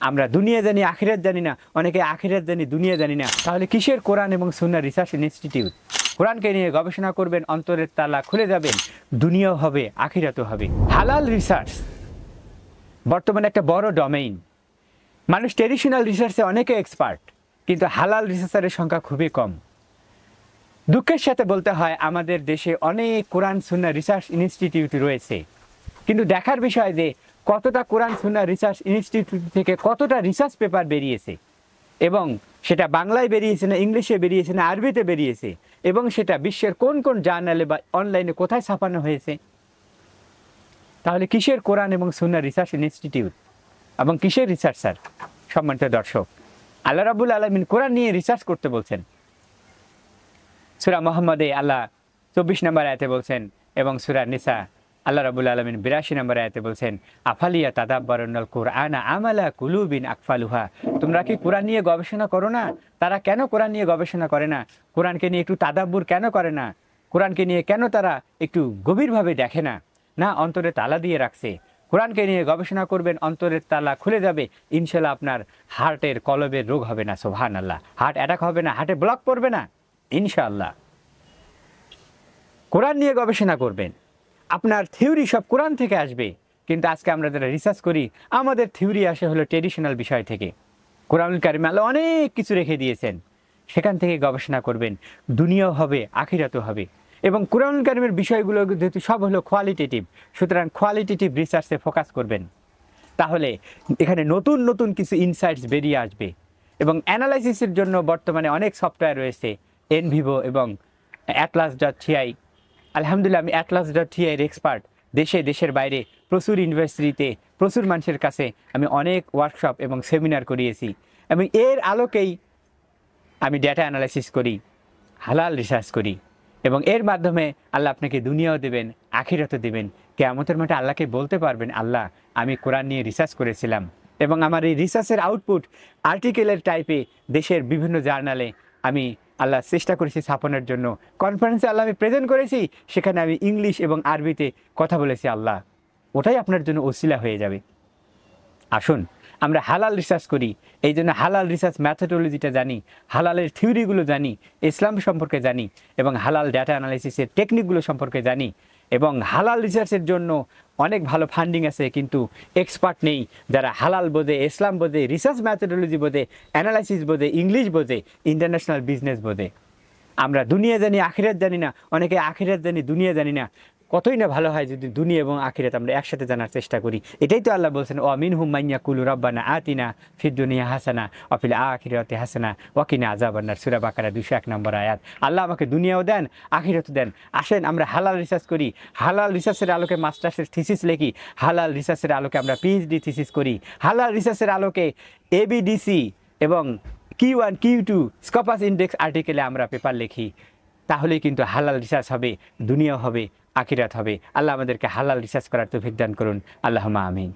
আমরা দুনিয়া জানি আখিরাত জানি না, অনেকে আখিরাত জানি দুনিয়া জানি না। তাহলে কিসের কোরআন এবং সুন্নাহ রিসার্চ ইনস্টিটিউট? কোরআনকে নিয়ে গবেষণা করবেন, অন্তরের তালা খুলে যাবেন, দুনিয়াও হবে আখিরাতও হবে। হালাল রিসার্চ বর্তমানে একটা বড় ডোমেইন। মানুষ ট্রেডিশনাল রিসার্চে অনেকে এক্সপার্ট, কিন্তু হালাল রিসার্চারের সংখ্যা খুবই কম। দুঃখের সাথে বলতে হয় আমাদের দেশে অনেক কোরআন সুন্নাহ রিসার্চ ইনস্টিটিউট রয়েছে, কিন্তু দেখার বিষয় যে কতটা কোরআন সুন্নাহ রিসার্চ ইনস্টিটিউট থেকে কতটা রিসার্চ পেপার বেরিয়েছে, এবং সেটা বাংলায় বেরিয়েছে না, ইংলিশে বেরিয়েছে না, আরবিতে বেরিয়েছে, এবং সেটা বিশ্বের কোন কোন জার্নালে বা অনলাইনে কোথায় ছাপানো হয়েছে। তাহলে কিসের কোরআন এবং সুন্নাহ রিসার্চ ইনস্টিটিউট এবং কিসের রিসার্চার? সম্মানিত দর্শক, আল্লাহ রাব্বুল আলামিন কোরআন নিয়ে রিসার্চ করতে বলছেন। সূরা মুহাম্মদে আল্লাহ 24 নম্বর আয়াতে বলছেন, এবং সূরা নিসা আল্লাহ রাব্বুল আলামিন 82 নম্বর আয়াতে বলছেন, আফালিয়া তাদাব্বারুনাল কুরআনা আমালা কুলুবিন আকফালুহা। তোমরা কি কোরআন নিয়ে গবেষণা করো না? তারা কেন কোরআন নিয়ে গবেষণা করে না? কোরআনকে নিয়ে একটু তাদাব্বুর কেন করে না? কোরআনকে নিয়ে কেন তারা একটু গভীরভাবে দেখে না? না, অন্তরে তালা দিয়ে রাখছে। কোরআনকে নিয়ে গবেষণা করবেন, অন্তরের তালা খুলে যাবে, ইনশাল্লাহ আপনার হার্টের কলবের রোগ হবে না। সুবহানাল্লাহ। হার্ট অ্যাটাক হবে না, হার্টে ব্লক পড়বে না ইনশাআল্লাহ। কোরআন নিয়ে গবেষণা করবেন, আপনার থিওরি সব কোরআন থেকে আসবে। কিন্তু আজকে আমরা যারা রিসার্চ করি, আমাদের থিওরি আসে হলো ট্রেডিশনাল বিষয় থেকে। কোরআনুল কারিমে আল্লাহ অনেক কিছু রেখে দিয়েছেন, সেখান থেকে গবেষণা করবেন, দুনিয়াও হবে আখিরাতও হবে। এবং কোরআনুল কারিমের বিষয়গুলো যেহেতু সব হলো কোয়ালিটেটিভ, সুতরাং কোয়ালিটেটিভ রিসার্চে ফোকাস করবেন। তাহলে এখানে নতুন নতুন কিছু ইনসাইটস বেরিয়ে আসবে। এবং অ্যানালাইসিসের জন্য বর্তমানে অনেক সফটওয়্যার রয়েছে, এনভিভো এবং atlas.ti। আলহামদুলিল্লাহ, আমি atlas.ti এর এক্সপার্ট। দেশের বাইরে প্রচুর ইউনিভার্সিটিতে, প্রচুর মানুষের কাছে আমি অনেক ওয়ার্কশপ এবং সেমিনার করিয়েছি, এবং এর আলোকেই আমি ডেটা অ্যানালাইসিস করি, হালাল রিসার্চ করি, এবং এর মাধ্যমে আল্লাহ আপনাকে দুনিয়াও দেবেন, আখিরাতও দেবেন। কিয়ামতের মাঠে আল্লাহকে বলতে পারবেন, আল্লাহ আমি কোরআন নিয়ে রিসার্চ করেছিলাম, এবং আমার এই রিসার্চের আউটপুট আর্টিকেলের টাইপে দেশের বিভিন্ন জার্নালে আমি আল্লাহ চেষ্টা করেছি ছাপানোর জন্য। কনফারেন্সে আল্লাহ আমি প্রেজেন্ট করেছি, সেখানে আমি ইংলিশ এবং আরবিতে কথা বলেছি। আল্লাহ ওটাই আপনার জন্য ওসিলা হয়ে যাবে। আসুন আমরা হালাল রিসার্চ করি, এই জন্য হালাল রিসার্চ ম্যাথোডোলজিটা জানি, হালালের থিওরিগুলো জানি, ইসলাম সম্পর্কে জানি, এবং হালাল ডাটা অ্যানালাইসিসের টেকনিকগুলো সম্পর্কে জানি। এবং হালাল রিসার্চের জন্য অনেক ভালো ফান্ডিং আছে, কিন্তু এক্সপার্ট নেই যারা হালাল বোঝে, ইসলাম বোঝে, রিসার্চ ম্যাথোডোলজি বোঝে, অ্যানালাইসিস বোঝে, ইংলিশ বোঝে, ইন্টারন্যাশনাল বিজনেস বোঝে। আমরা দুনিয়া জানি আখিরাত জানি না, অনেকে আখিরাত জানি দুনিয়া জানি না। কতই না ভালো হয় যদি দুনিয়া এবং আখিরাত আমরা একসাথে জানার চেষ্টা করি। এটাই তো আল্লাহ বলছেন, ওয়া মিনহুম মান ইয়াকুলু রাব্বানা আতিনা ফিদ দুনিয়া হাসানা ওয়া ফিল আখিরাতি হাসানা ওয়া কিনা আযাবান্নার। সূরা বাকারা 201 নম্বর আয়াত। আল্লাহ আমাকে দুনিয়াও দেন, আখিরাতও দেন। আসেন আমরা হালাল রিসার্চ করি, হালাল রিসার্চের আলোকে মাস্টার্সের থিসিস লিখি, হালাল রিসার্চের আলোকে আমরা পিএইচডি থিসিস করি, হালাল রিসার্চের আলোকে এবিডিসি এবং Q1 Q2 স্কপাস ইন্ডেক্স আর্টিকেলে আমরা পেপার লিখি। তাহলেই কিন্তু হালাল রিসার্চ হবে, দুনিয়া হবে, আখিরাত হবে। আল্লাহ আমাদেরকে হালাল রিসার্চ করার তৌফিক দান করুন। আল্লাহুম্মা আমিন।